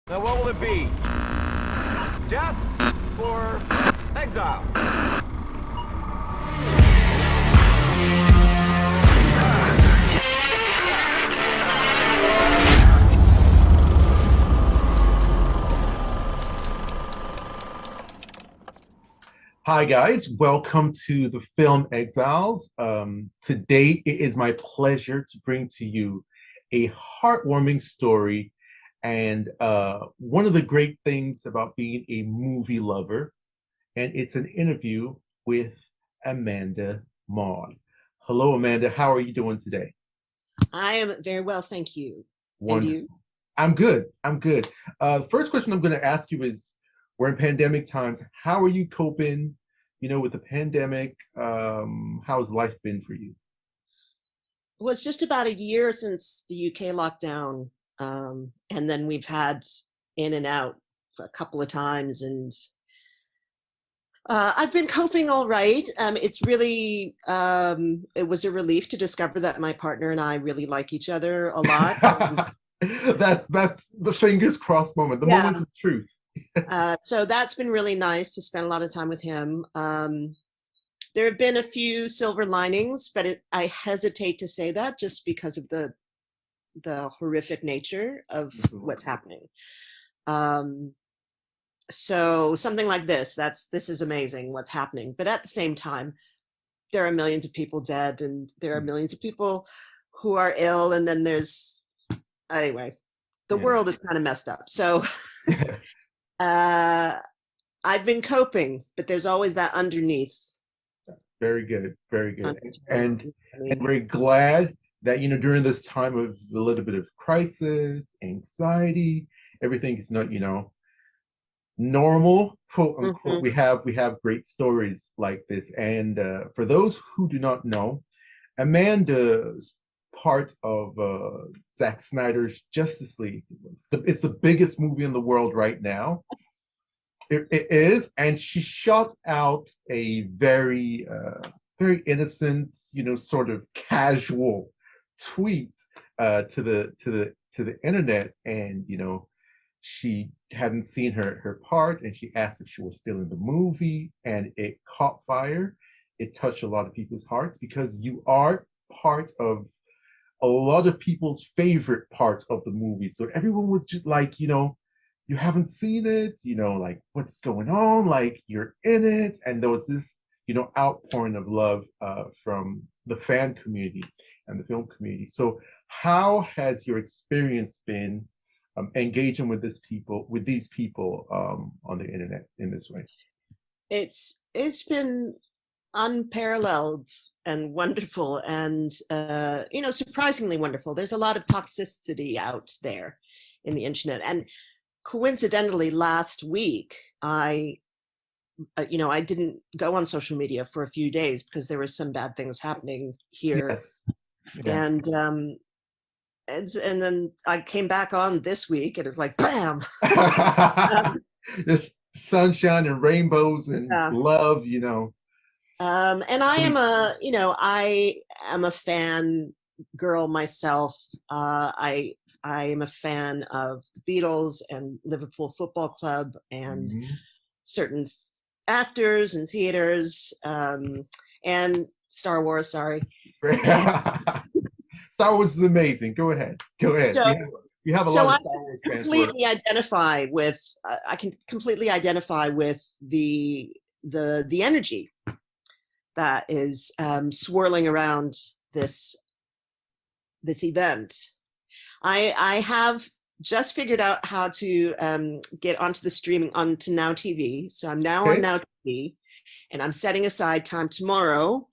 Now what will it be? Death or exile? Hi guys, welcome to the film Exiles. Today it is my pleasure to bring to you a heartwarming story and one of the great things about being a movie lover, and it's an interview with Amanda Maud. Hello Amanda, how are you doing today? I am very well, thank you. Wonderful. And you? I'm good. The first question I'm going to ask you is, we're in pandemic times. How are you coping, with the pandemic? How's life been for you? Well, it's just about a year since the UK lockdown. And then we've had in and out a couple of times. And I've been coping all right. It's really, it was a relief to discover that my partner and I really like each other a lot. That's the fingers crossed moment, the moment of truth. So that's been really nice to spend a lot of time with him. There have been a few silver linings, but I hesitate to say that just because of the horrific nature of what's happening. So something like this is amazing what's happening. But at the same time, there are millions of people dead and there are millions of people who are ill. And then anyway, the world is kind of messed up. So I've been coping, but there's always that underneath. Very good. And we're glad that, during this time of a little bit of crisis, anxiety, everything is not, normal, quote unquote. We have great stories like this. And for those who do not know, Amanda's part of Zack Snyder's Justice League. It's the biggest movie in the world right now. It is, and she shot out a very innocent, sort of casual tweet to the internet, and she hadn't seen her part, and she asked if she was still in the movie, and it caught fire. It touched a lot of people's hearts because you are part of a lot of people's favorite parts of the movie. So everyone was just like, you haven't seen it, like what's going on, like you're in it. And there was this, outpouring of love from the fan community and the film community. So how has your experience been engaging with these people on the internet in this way? It's been unparalleled and wonderful and surprisingly wonderful. There's a lot of toxicity out there in the internet, and coincidentally last week I didn't go on social media for a few days because there were some bad things happening here. Yes. Yeah. And then I came back on this week and it was like bam. This sunshine and rainbows and love, and I am a fan girl myself. I am a fan of the Beatles and Liverpool Football Club and certain actors and theaters and Star Wars. Sorry. Star Wars is amazing. Go ahead. So, you have a lot of Star Wars fans. I can completely identify with the energy that is swirling around this event. I have just figured out how to get onto the streaming onto Now TV. So I'm now on Now TV, and I'm setting aside time tomorrow.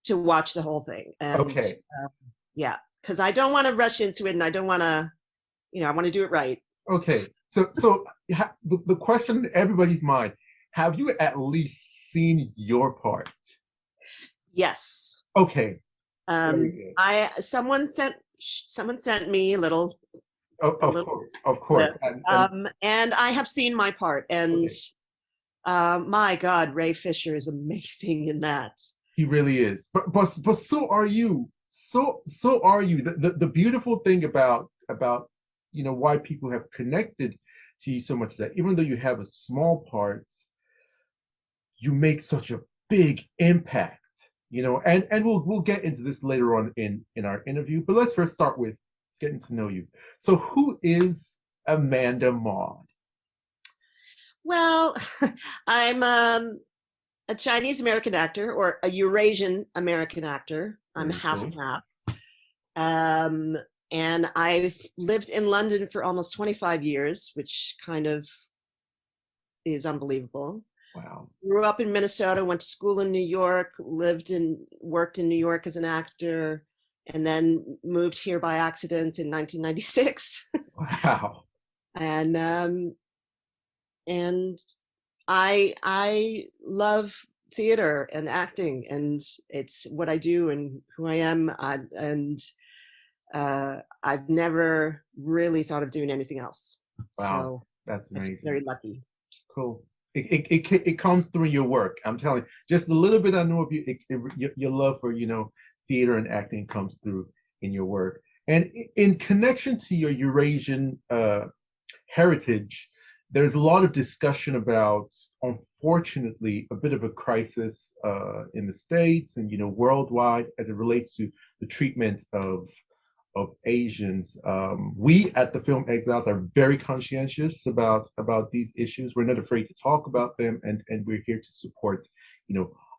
To watch the whole thing. And, because I don't want to rush into it, and I don't want to, I want to do it right. Okay. So the question in everybody's mind: have you at least seen your part? Yes. Okay. Someone sent me a little. Of course. And I have seen my part, and my God, Ray Fisher is amazing in that. He really is. But so are you. So are you. The beautiful thing about why people have connected to you so much, that even though you have a small part, you make such a big impact. And we'll get into this later on in our interview. But let's first start with getting to know you. So who is Amanda Maud? Well, I'm a Chinese American actor, or a Eurasian American actor. I'm half and half. And I've lived in London for almost 25 years, which kind of is unbelievable. Wow. Grew up in Minnesota, went to school in New York, worked in New York as an actor, and then moved here by accident in 1996. Wow. And I love theater and acting, and it's what I do and who I am. I've never really thought of doing anything else. Wow, so that's amazing. I'm very lucky. Cool. It comes through your work. I'm telling you, just a little bit I know of you. Your love for theater and acting comes through in your work. And in connection to your Eurasian heritage, there's a lot of discussion about, unfortunately, a bit of a crisis in the States and worldwide as it relates to the treatment of Asians. We at the Film Exiles are very conscientious about these issues. We're not afraid to talk about them, and we're here to support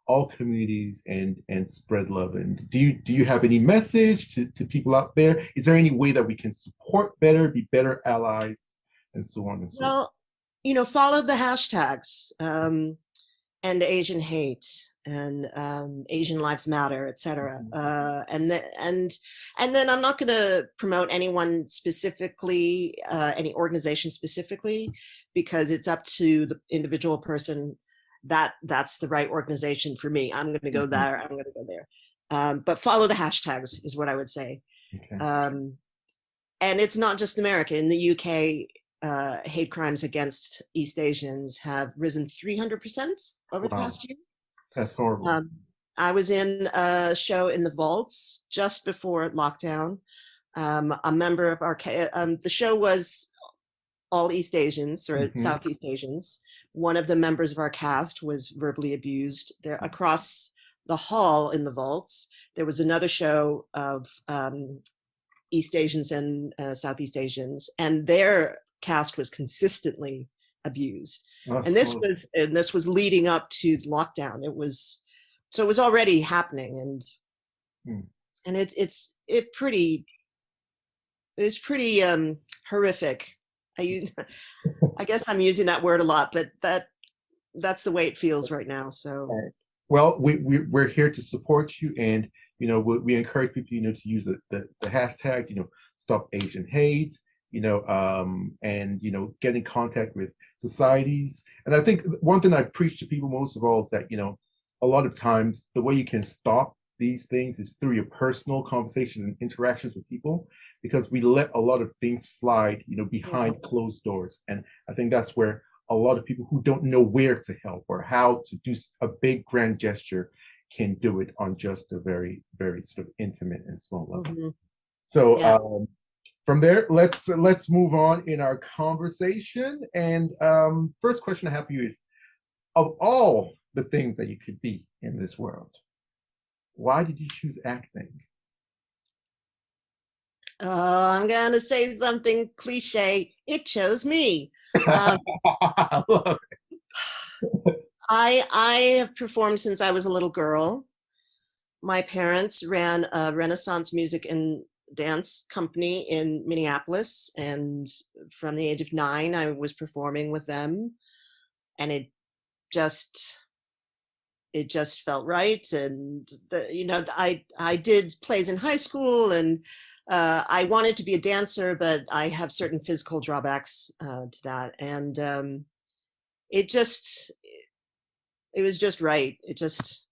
all communities and spread love. And do you have any message to people out there? Is there any way that we can support better, be better allies, and so on and so on? Well, follow the hashtags, and Asian hate, and Asian Lives Matter, etc. And then I'm not going to promote anyone specifically, any organization specifically, because it's up to the individual person. That's the right organization for me. I'm going to go there. I'm going to go there. But follow the hashtags is what I would say. Okay. And it's not just America. In the UK, hate crimes against East Asians have risen 300% over the past year. That's horrible. I was in a show in the Vaults just before lockdown. A member of our the show was all East Asians, or Southeast Asians. One of the members of our cast was verbally abused. There, across the hall in the Vaults, there was another show of East Asians and Southeast Asians, and their cast was consistently abused. And this was leading up to lockdown. It was already happening, and it's pretty horrific. I guess I'm using that word a lot, but that's the way it feels right now. So well, we're here to support you, and we encourage people to use the hashtags, stop Asian hate, and get in contact with societies. And I think one thing I preach to people most of all is that a lot of times the way you can stop these things is through your personal conversations and interactions with people, because we let a lot of things slide behind closed doors. And I think that's where a lot of people who don't know where to help or how to do a big grand gesture can do it on just a very, very sort of intimate and small level. So from there, let's move on in our conversation. And first question I have for you is, of all the things that you could be in this world, why did you choose acting? I'm gonna say something cliche. It chose me. I love it. I have performed since I was a little girl. My parents ran a Renaissance music and dance company in Minneapolis, and from the age of 9 I was performing with them, and it just felt right. And I did plays in high school, and I wanted to be a dancer, but I have certain physical drawbacks to that, and it was just right.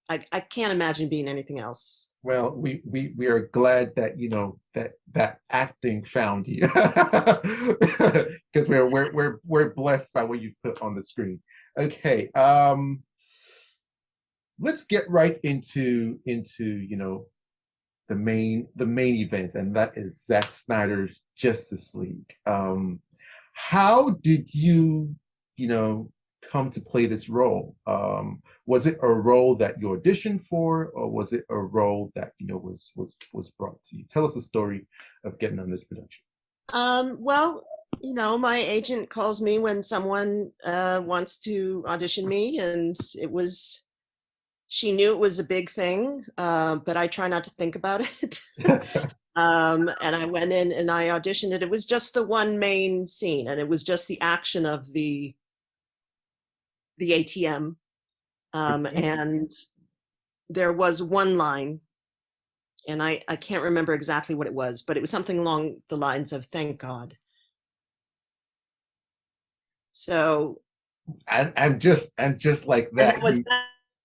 I can't imagine being anything else. Well, we are glad that that acting found you, because we're blessed by what you put on the screen. Okay, let's get right into main event, and that is Zack Snyder's Justice League. How did you, come to play this role? Was it a role that you auditioned for, or was it a role that was brought to you? Tell us the story of getting on this production. Well, my agent calls me when someone wants to audition me, and she knew it was a big thing, but I try not to think about it. And I went in and I auditioned it. It was just the one main scene, and it was just the action of the ATM. And there was one line, and I can't remember exactly what it was, but it was something along the lines of "Thank God." So, and just like that,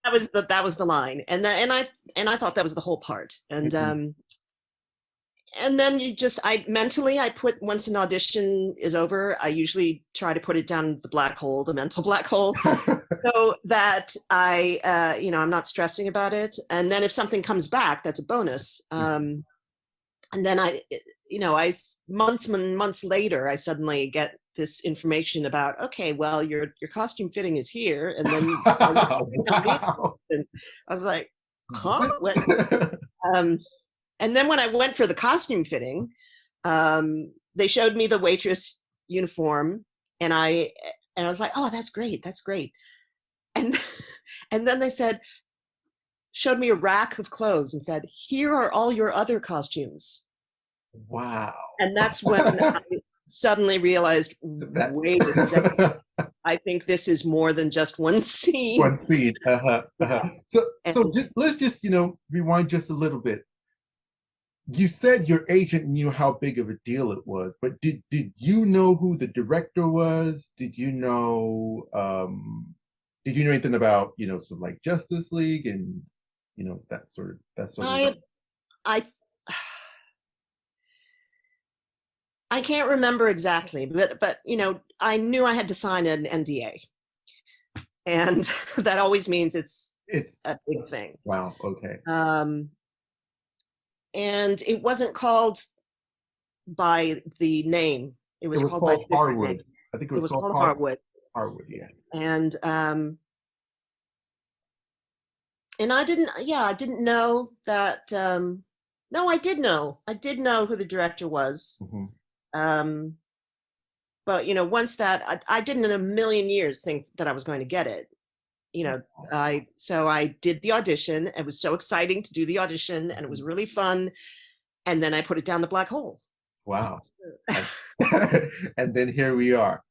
that was the line, and I thought that was the whole part, and then I put, once an audition is over, I usually try to put it down the black hole, the mental black hole, so that I'm not stressing about it. And then if something comes back, that's a bonus. And then months and months later, I suddenly get this information about, okay, well, your costume fitting is here, and then Wow. and I was like, huh? What? And then when I went for the costume fitting, they showed me the waitress uniform, and I was like, oh, that's great, and and then they showed me a rack of clothes and said, here are all your other costumes. Wow. And that's when I suddenly realized, wait a second, I think this is more than just one scene. One scene. So let's just rewind just a little bit. You said your agent knew how big of a deal it was, but did you know who the director was? Did you know anything about sort of like Justice League and that sort of thing? I can't remember exactly, but I knew I had to sign an NDA, and that always means it's a big thing. Wow. Okay. And it wasn't called by the name. It was called by Harwood. Name. I think it was called Harwood. Harwood, yeah. And I didn't know that. No, I did know. I did know who the director was. Mm-hmm. But once that, I didn't in a million years think that I was going to get it. So I did the audition. It was so exciting to do the audition, and it was really fun. And then I put it down the black hole. Wow. And then here we are.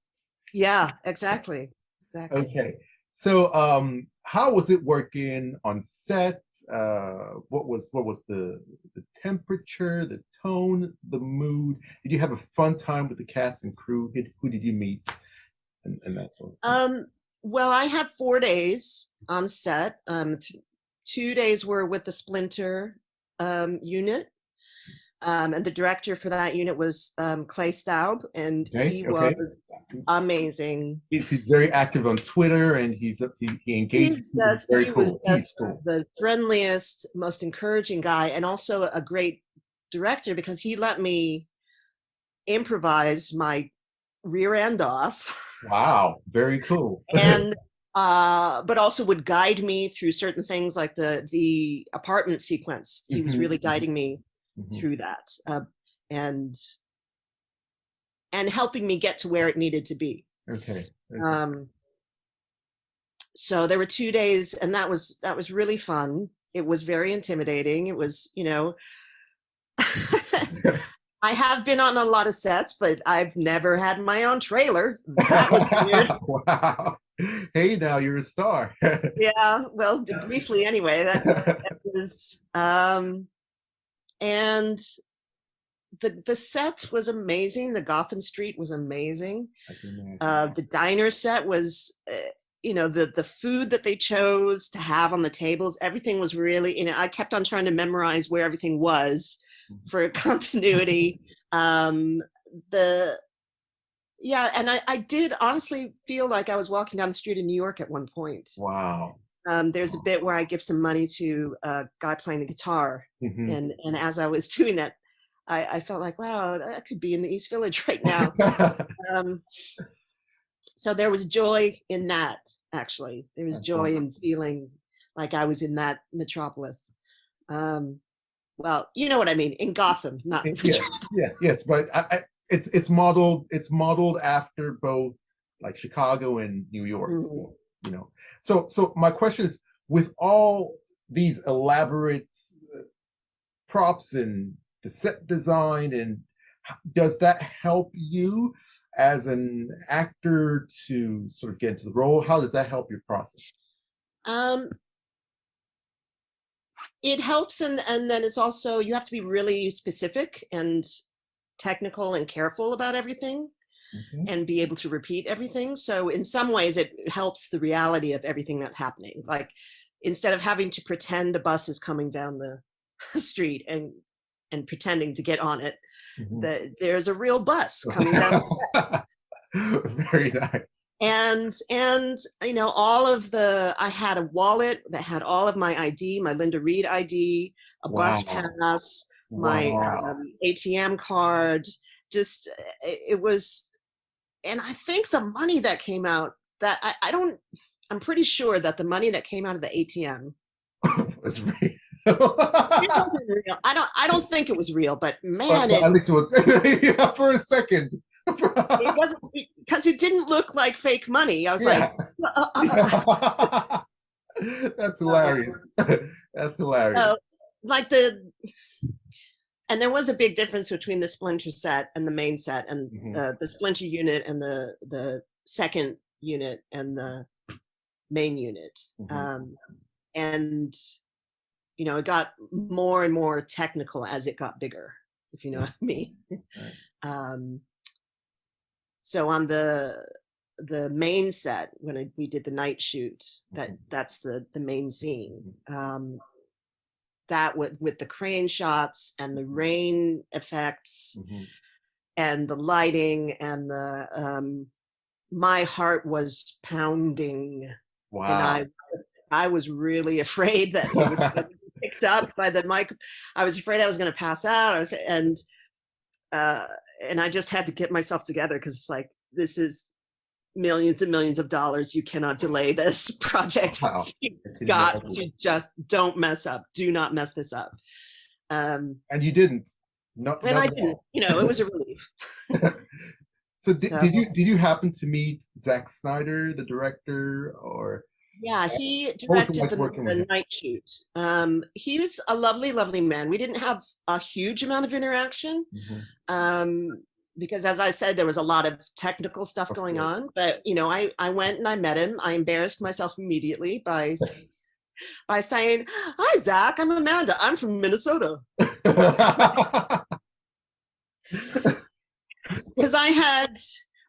Yeah, exactly. Okay. So how was it working on set? What was the temperature, the tone, the mood? Did you have a fun time with the cast and crew? Who did you meet? And that sort of thing? Well, I had 4 days on set. 2 days were with the Splinter unit. And the director for that unit was Clay Staub, and he was amazing. He's very active on Twitter, and he engages. He was just the friendliest, most encouraging guy, and also a great director, because he let me improvise my rear end off. Wow, very cool. And but also would guide me through certain things, like the apartment sequence. He was really guiding me through that, and helping me get to where it needed to be. Okay. So there were 2 days, and that was really fun. It was very intimidating. It was, I have been on a lot of sets, but I've never had my own trailer. That was weird. Wow. Hey, now you're a star. Yeah, well, briefly anyway. That was and the set was amazing. The Gotham Street was amazing. The diner set was, the food that they chose to have on the tables, everything was really, I kept on trying to memorize where everything was for continuity. And I did honestly feel like I was walking down the street in New York at one point. Wow. There's a bit where I give some money to a guy playing the guitar, and as I was doing that, I felt like, wow, I could be in the East Village right now. So there was joy in that. Actually, there was joy in feeling like I was in that metropolis. Well, you know what I mean, in Gotham, not yes, but it's modeled after both like Chicago and New York. So, you know, so my question is, with all these elaborate props and the set design, and does that help you as an actor to sort of get into the role? How does that help your process? It helps, and then it's also, you have to be really specific and technical and careful about everything, and be able to repeat everything. So in some ways it helps the reality of everything that's happening. Like, instead of having to pretend a bus is coming down the street and pretending to get on it, that there's a real bus coming down the set. Very nice. And you know, all of I had a wallet that had all of my ID, my Linda Reed ID, a bus pass, my ATM card. Just, it was, and I think the money that came out, that I'm pretty sure that the money that came out of the ATM was real. It wasn't real. I don't think it was real, but man, at least it was for a second. It wasn't, because it didn't look like fake money. I was like, that's hilarious. That's hilarious. So, like and there was a big difference between the Splinter set and the main set, and the Splinter unit and the second unit and the main unit. And you know, it got more and more technical as it got bigger, if you know what I mean. So on the main set, when we did the night shoot, that's the main scene. That with the crane shots and the rain effects and the lighting and the my heart was pounding. Wow. And I was really afraid that it would be picked up by the mic. I was afraid I was going to pass out, and I just had to get myself together, because it's like, this is millions and millions of dollars. You cannot delay this project. Wow. You got to just don't mess up. Do not mess this up. And you didn't. And I didn't. You know, it was a relief. So did you happen to meet Zack Snyder, the director, or? Yeah, he directed the night shoot. He was a lovely, lovely man. We didn't have a huge amount of interaction, because, as I said, there was a lot of technical stuff going on. But you know, I went and I met him. I embarrassed myself immediately by saying, "Hi, Zack. I'm Amanda. I'm from Minnesota." Because I had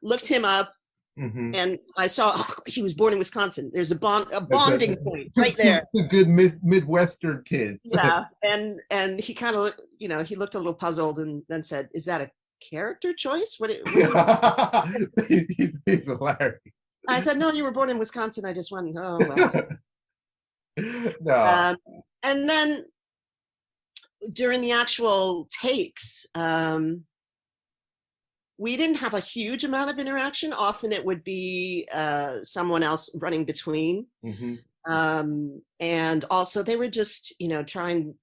looked him up. And I saw he was born in Wisconsin. There's a bonding point right there. The good Midwestern kids. Yeah, and he kind of, you know, he looked a little puzzled and then said, "Is that a character choice? He's hilarious." I said, "No, you were born in Wisconsin." I just went, "Oh well." No. And then during the actual takes, we didn't have a huge amount of interaction. Often it would be someone else running between. And also they were just, you know, trying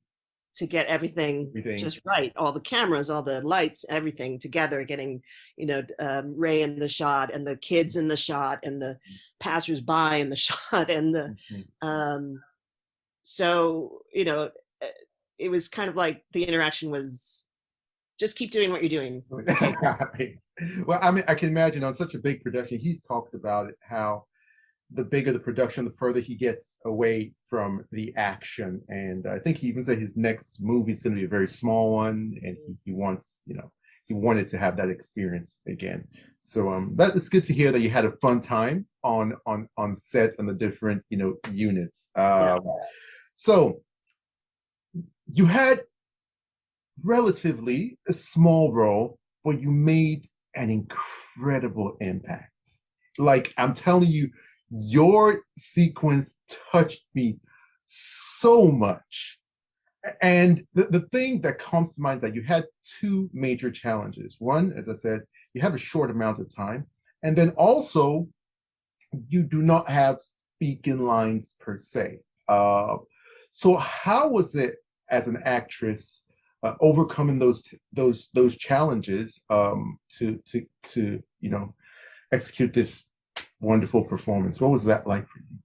to get everything just right. All the cameras, all the lights, everything together, getting, you know, Ray in the shot and the kids in the shot and the passersby in the shot. And the, so, you know, it was kind of like the interaction was, just keep doing what you're doing. Well, I mean, I can imagine on such a big production, he's talked about it, how the bigger the production, the further he gets away from the action. And I think he even said his next movie is going to be a very small one, and he wants, you know, he wanted to have that experience again. So that is good to hear that you had a fun time on set and the different, you know, units. So you had relatively a small role, but you made an incredible impact. Like, I'm telling you, your sequence touched me so much. And the thing that comes to mind is that you had two major challenges. One, as I said, you have a short amount of time. And then also, you do not have speaking lines per se. So how was it as an actress overcoming those challenges to execute this wonderful performance? What was that like for you?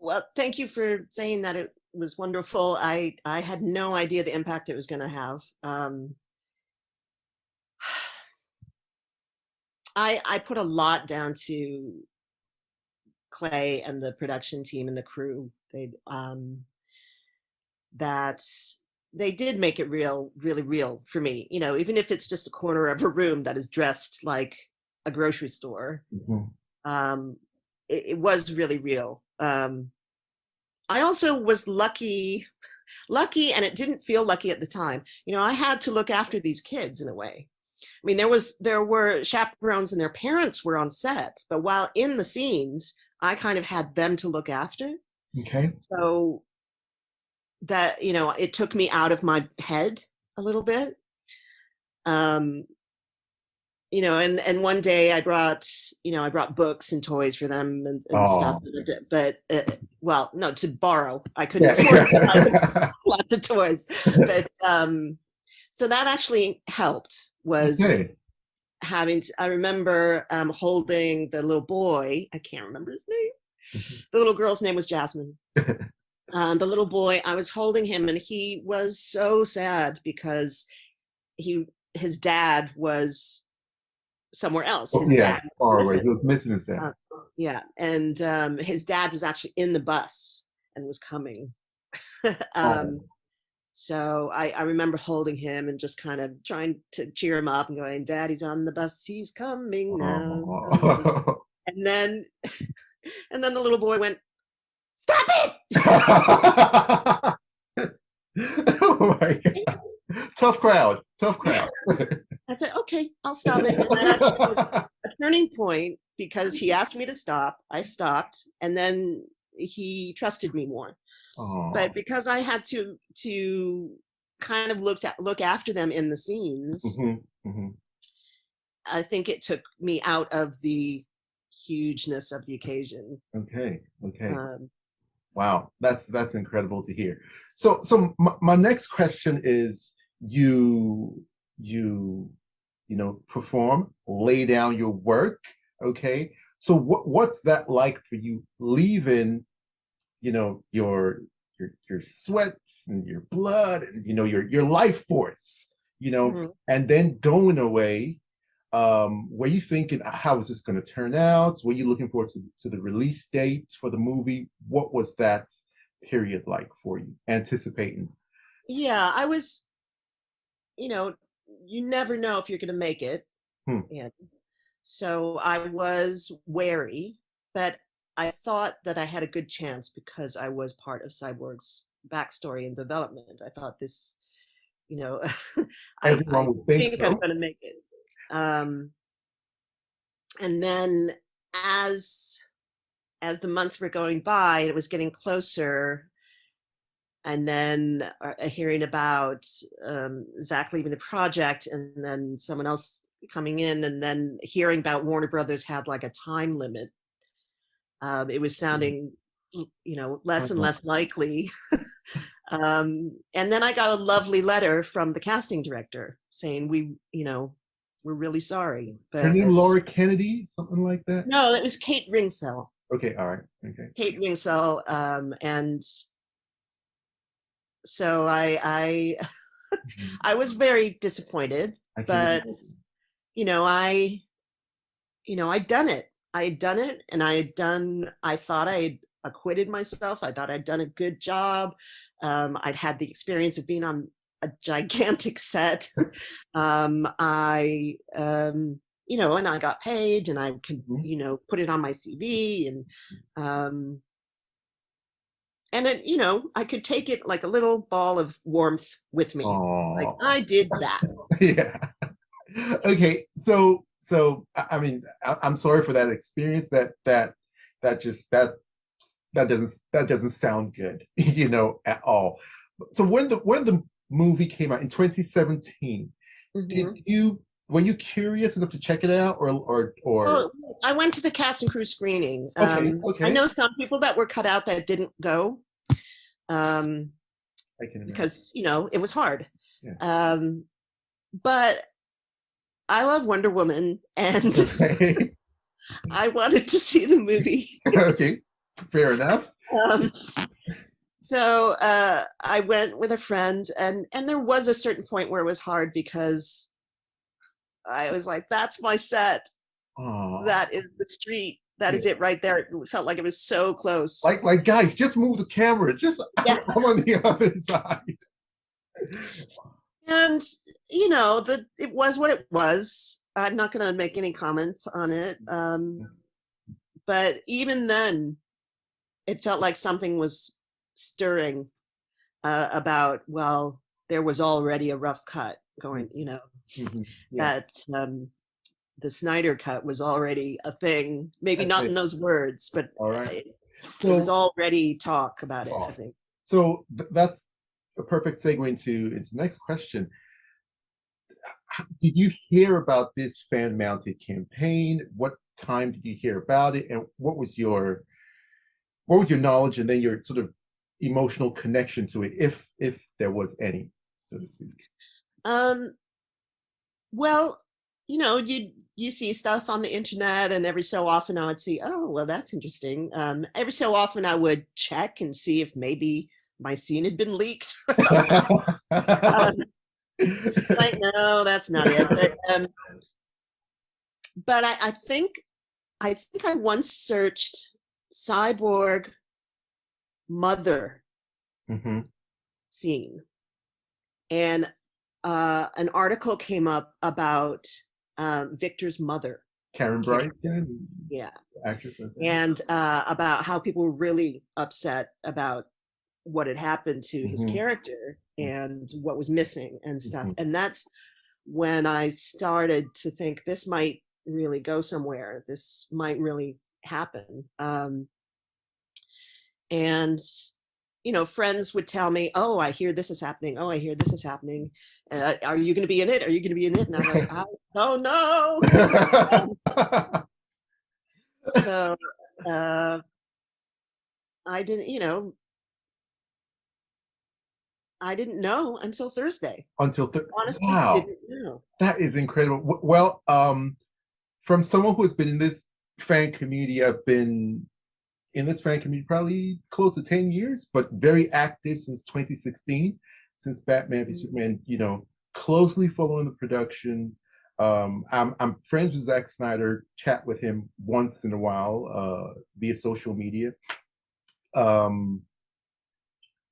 Well, thank you for saying that. It was wonderful. I had no idea the impact it was going to have. I put a lot down to Clay and the production team and the crew. That they did make it real, really real for me. You know, even if it's just a corner of a room that is dressed like a grocery store, it was really real. I also was lucky, and it didn't feel lucky at the time. You know, I had to look after these kids in a way. I mean, there were chaperones and their parents were on set, but while in the scenes, I kind of had them to look after. Okay. So that, you know, it took me out of my head a little bit. You know, and one day I brought books and toys for them and stuff, but well, no, to borrow. I couldn't afford lots of toys, but so that actually helped. Was having to, I remember holding the little boy. I can't remember his name. The little girl's name was Jasmine. The little boy, I was holding him, and he was so sad because his dad was somewhere else. His dad was far away. He was missing his dad. Yeah, and his dad was actually in the bus and was coming. So I remember holding him and just kind of trying to cheer him up and going, "Daddy's on the bus, he's coming now." And then the little boy went, "Stop it!" Oh my God. Tough crowd. I said, "Okay, I'll stop it." And that actually was a turning point because he asked me to stop. I stopped, and then he trusted me more. But because I had to kind of look after them in the scenes, I think it took me out of the hugeness of the occasion. Okay. Wow, that's incredible to hear. So my next question is, you perform, lay down your work. Okay, so what's that like for you, leaving your sweats and your blood and your life force, and then going away? Were you thinking, how is this going to turn out? Were you looking forward to the release date for the movie? What was that period like for you, anticipating? Yeah, I was, you never know if you're going to make it. Yeah. So I was wary, but I thought that I had a good chance because I was part of Cyborg's backstory and development. I thought this, I think I'm going to make it. And then as the months were going by, it was getting closer. And then hearing about Zack leaving the project, and then someone else coming in, and then hearing about Warner Brothers had like a time limit. It was sounding, less and less likely. And then I got a lovely letter from the casting director saying, we're really sorry. But her name Laura Kennedy, something like that? No, it was Kate Ringsell. Okay, all right. Okay. Kate Ringsell, and so I I was very disappointed, but I'd done it. I had done it, and I thought I had acquitted myself. I thought I'd done a good job. I'd had the experience of being on a gigantic set. And I got paid, and I could, put it on my CV, and it, I could take it like a little ball of warmth with me. Like I did that. Yeah. Okay. So I mean, I'm sorry for that experience. That that doesn't sound good, at all. So when the movie came out in 2017, Mhm. were you curious enough to check it out, or Well, I went to the cast and crew screening. okay, I okay, know some people that were cut out that didn't go um, I can imagine. because it was hard. Yeah. But I love Wonder Woman, and Okay. I wanted to see the movie. Okay, fair enough. Um, so I went with a friend, and there was a certain point where it was hard because I was like, "That's my set. Oh, That is the street. That is yeah. it right there." It felt like it was so close. Like guys, just move the camera. Just Yeah. I'm on the other side. And it was what it was. I'm not going to make any comments on it. But even then, it felt like something was stirring about, well, there was already a rough cut going, Mhm. Yeah. that the Snyder Cut was already a thing. Maybe That's not it. in those words, but All right. there was So, already talk about it, I think. so that's a perfect segue into its next question. Did you hear about this fan mounted campaign? What time did you hear about it, and what was your knowledge, and then your sort of emotional connection to it, if there was any, so to speak? Um, well, you see stuff on the internet, and every so often I would see, oh, well, that's interesting. Every so often I would check and see if maybe my scene had been leaked or something. Like, no, that's not it. But I think I once searched cyborg mother Mhm. scene, and an article came up about Victor's mother. Karen Brighton, Yeah. actress, I think. And about how people were really upset about what had happened to his Mhm. character and what was missing and stuff. Mhm. And that's when I started to think this might really go somewhere. This might really happen. And friends would tell me, "Oh, I hear this is happening. Oh, I hear this is happening. Are you going to be in it? Are you going to be in it?" And I'm like, "I don't know." So I didn't, I didn't know until Thursday. Honestly, Wow, didn't know. that is incredible. Well, from someone who has been in this fan community, I've been in this fan community probably close to 10 years, but very active since 2016, since Batman v Superman, closely following the production. I'm friends with Zack Snyder, chat with him once in a while via social media.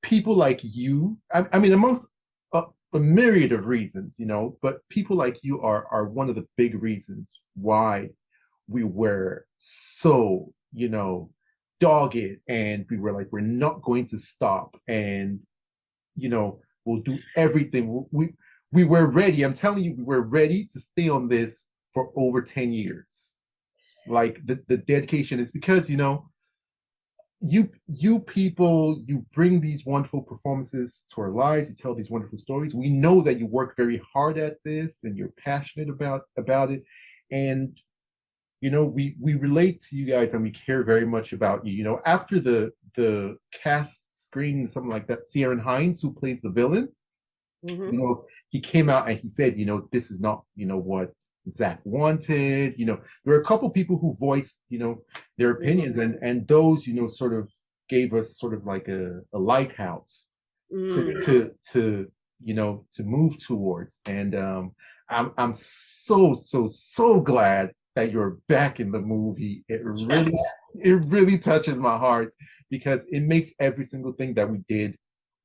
People like you, I mean, amongst a myriad of reasons, but people like you are one of the big reasons why we were so, dogged, and we were like, we're not going to stop, and we'll do everything. We were ready. I'm telling you, we were ready to stay on this for over 10 years. Like the dedication is because, you people, you bring these wonderful performances to our lives, you tell these wonderful stories. We know that you work very hard at this and you're passionate about it. And we relate to you guys, and we care very much about you. After the cast screening, something like that, Ciaran Hinds, who plays the villain, Mhm. he came out and he said, this is not, what Zack wanted. There were a couple people who voiced, their opinions, and those, sort of gave us sort of like a lighthouse to move towards. And I'm so glad that you're back in the movie. It really touches my heart, because it makes every single thing that we did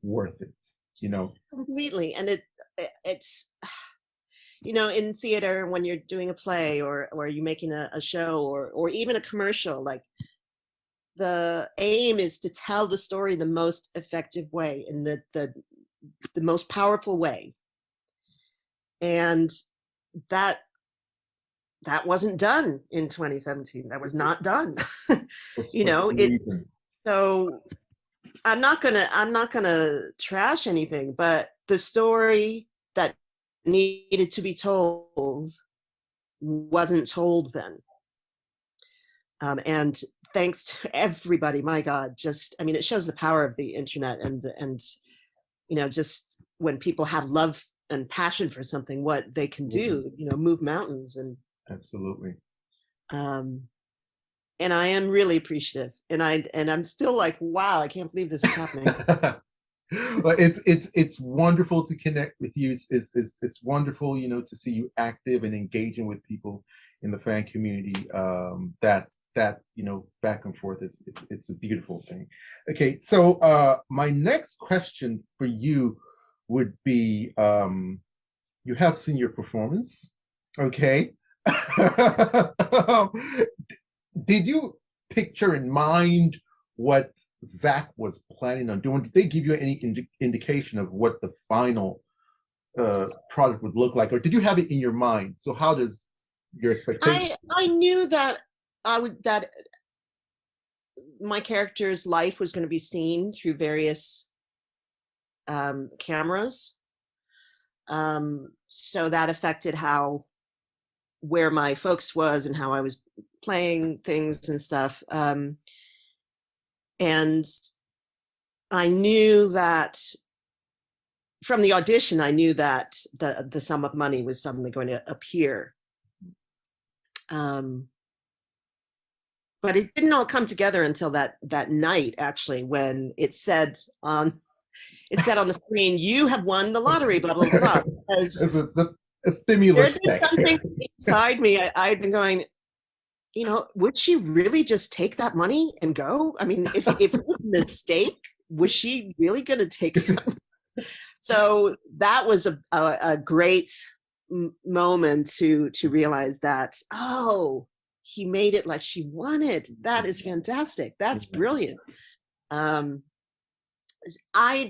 worth it. Completely. And it's in theater, when you're doing a play or you're making a show or even a commercial, like, the aim is to tell the story the most effective way, in the most powerful way. And that that wasn't done in 2017. That was not done. What's, You what's know, the it. reason? So I'm not gonna trash anything, but the story that needed to be told wasn't told then. And thanks to everybody, my God, just, I mean, it shows the power of the internet and, you know, just when people have love and passion for something, what they can do, you know, move mountains. And Absolutely. and I am really appreciative. And I'm still like, wow, I can't believe this is happening. Well, it's wonderful to connect with you. It's wonderful, you know, to see you active and engaging with people in the fan community. That you know, back and forth, it's a beautiful thing. Okay, so my next question for you would be, you have seen your performance, okay? Did you picture in mind what Zack was planning on doing? Did they give you any indication of what the final product would look like, or did you have it in your mind? So how does your expectation? I knew that that my character's life was going to be seen through various cameras. So that affected where my focus was and how I was playing things and stuff. And I knew that from the audition, I knew that the sum of money was suddenly going to appear. But it didn't all come together until that night, actually, when it said on the screen, "You have won the lottery," blah blah blah. Because a stimulus there's check. something inside me. I'd been going, you know, would she really just take that money and go? I mean, if it was a mistake, was she really going to take it? So that was a great moment to realize that, oh, he made it like she wanted. That is fantastic. That's brilliant. I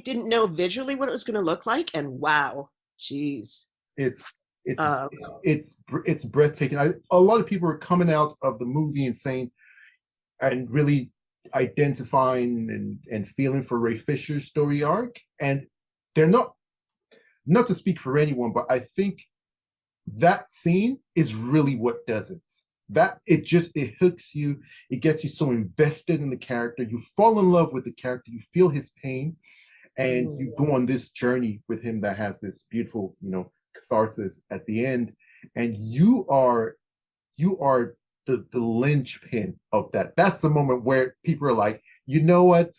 didn't know visually what it was going to look like, and wow, geez, it's breathtaking. A lot of people are coming out of the movie and saying, and really identifying and feeling for Ray Fisher's story arc, and they're not to speak for anyone, but I think that scene is really what does it. That it hooks you, it gets you so invested in the character, you fall in love with the character, you feel his pain, and you go on this journey with him that has this beautiful, you know, catharsis at the end, and you are the linchpin of that. That's the moment where people are like, you know what,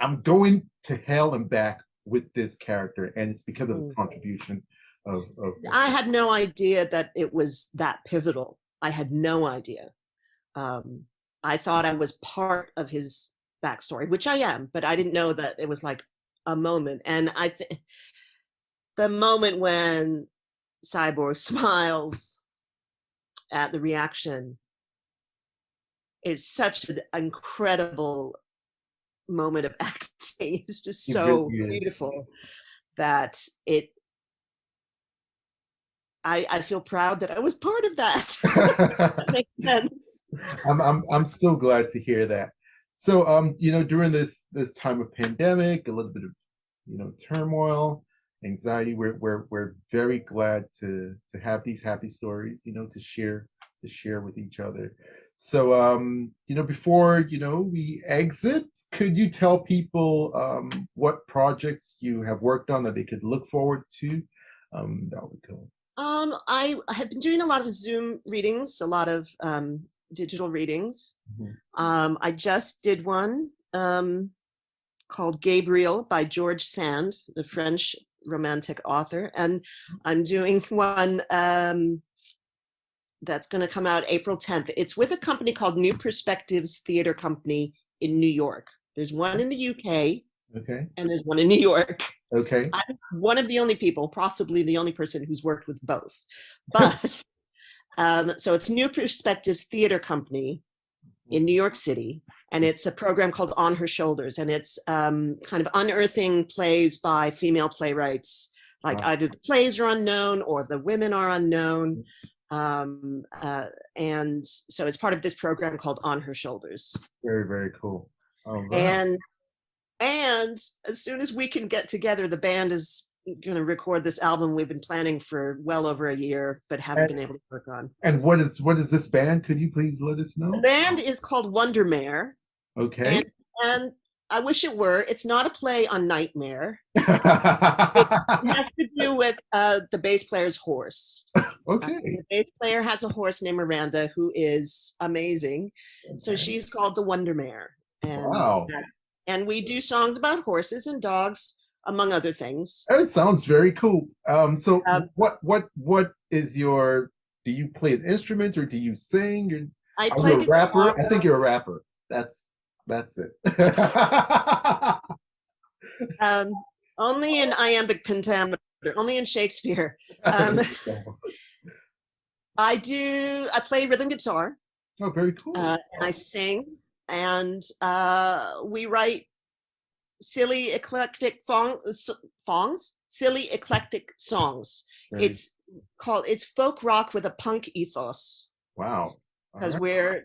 I'm going to hell and back with this character, and it's because of the contribution of I had no idea that it was that pivotal. I had no idea. I thought I was part of his backstory, which I am, but I didn't know that it was like a moment. And the moment when Cyborg smiles at the reaction, it's such an incredible moment of acting. It's just so beautiful that I feel proud that I was part of that. That makes sense. I'm still glad to hear that. So you know, during this time of pandemic, a little bit of, you know, turmoil, anxiety, we're very glad to have these happy stories, you know, to share with each other. So you know, before, you know, we exit, could you tell people what projects you have worked on that they could look forward to? That would be cool. I have been doing a lot of Zoom readings, a lot of digital readings. I just did one called Gabriel by George Sand, the French romantic author. And I'm doing one that's going to come out April 10th. It's with a company called New Perspectives Theater Company in New York. There's one in the UK. Okay. And there's one in New York. Okay. I'm one of the only people, possibly the only person who's worked with both. But so it's New Perspectives Theater Company in New York City. And it's a program called On Her Shoulders. And it's kind of unearthing plays by female playwrights. Like either the plays are unknown or the women are unknown. And so it's part of this program called On Her Shoulders. Very, very cool. All right. And as soon as we can get together, the band is going to record this album we've been planning for well over a year, but haven't been able to work on. And what is this band? Could you please let us know? The band is called Wondermare. Okay. And I wish it were. It's not a play on Nightmare. It has to do with the bass player's horse. Okay. The bass player has a horse named Miranda who is amazing. Okay. So she's called the Wondermare. And, wow. And we do songs about horses and dogs, among other things. It sounds very cool. So what is your? Do you play an instrument or do you sing? I play a rapper. I think you're a rapper. That's it. Only in iambic pentameter, only in Shakespeare. I play rhythm guitar. Oh, very cool. And I sing, and we write silly eclectic silly eclectic songs. It's folk rock with a punk ethos. Wow. Because we're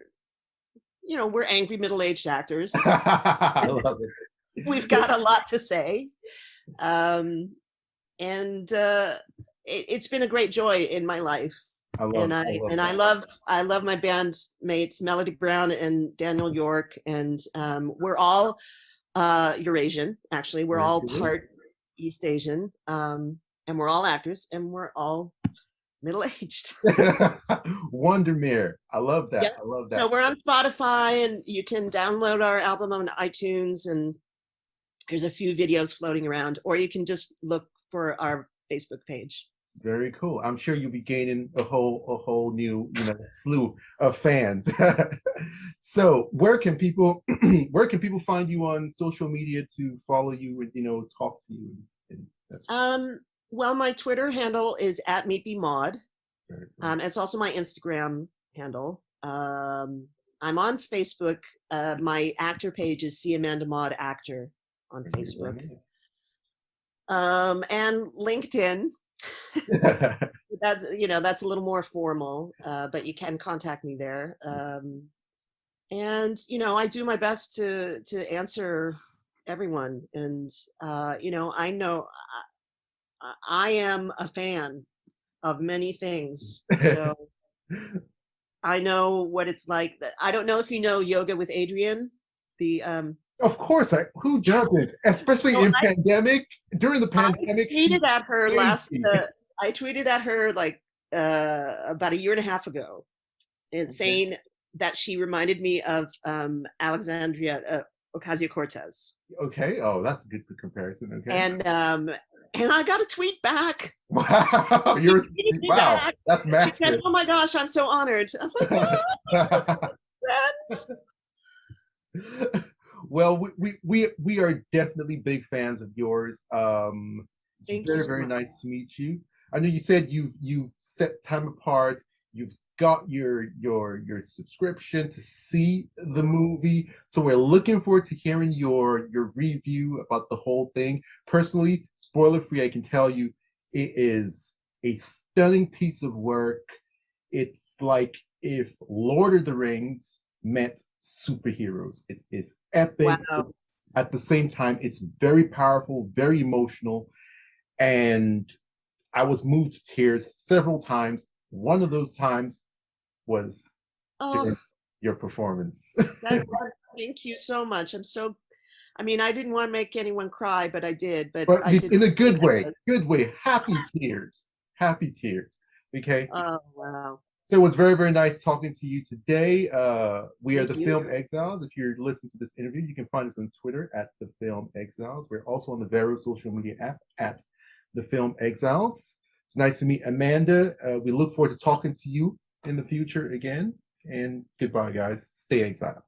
angry middle-aged actors. I love it. We've got a lot to say. It's been a great joy in my life. I love my band mates, Melody Brown and Daniel York, and we're all Eurasian. Actually, we're all part East Asian, and we're all actors, and we're all middle-aged. Wondermere. I love that. Yep. I love that. So we're on Spotify, and you can download our album on iTunes, and there's a few videos floating around, or you can just look for our Facebook page. Very cool. I'm sure you'll be gaining a whole new slew of fans. So where can people find you on social media to follow you and talk to you? Well, my Twitter handle is @meetbemaud. It's also my Instagram handle. I'm on Facebook. My actor page is C. Amanda Maud Actor on Facebook. And LinkedIn. That's a little more formal, but you can contact me there. And I do my best to answer everyone. And I know I am a fan of many things, so I know what it's like. I don't know if you know Yoga with Adrienne. Of course, who doesn't? Especially pandemic. During the pandemic, I tweeted at her I tweeted at her like about a year and a half ago, and saying that she reminded me of Alexandria Ocasio-Cortez. Okay. Oh, that's a good comparison. Okay. And I got a tweet back. Wow, back. That's massive. She said, "Oh my gosh, I'm so honored." I'm like, well, we are definitely big fans of yours. It's very nice to meet you. I know you said you've set time apart. You've got your subscription to see the movie, so we're looking forward to hearing your review about the whole thing. Personally, spoiler free, I can tell you it is a stunning piece of work. It's like if Lord of the Rings met superheroes. It is epic. Wow. At the same time, it's very powerful, very emotional, and I was moved to tears several times. One of those times was your performance. Thank you so much. I didn't want to make anyone cry, but I did. But I did in a good way. Good way. Happy tears. Happy tears. Okay. Oh, wow. So it was very, very nice talking to you today. We are the Film Exiles. If you're listening to this interview, you can find us on Twitter @the Film Exiles. We're also on the various social media app @the Film Exiles. It's nice to meet Amanda. We look forward to talking to you in the future again. And goodbye, guys. Stay exiled.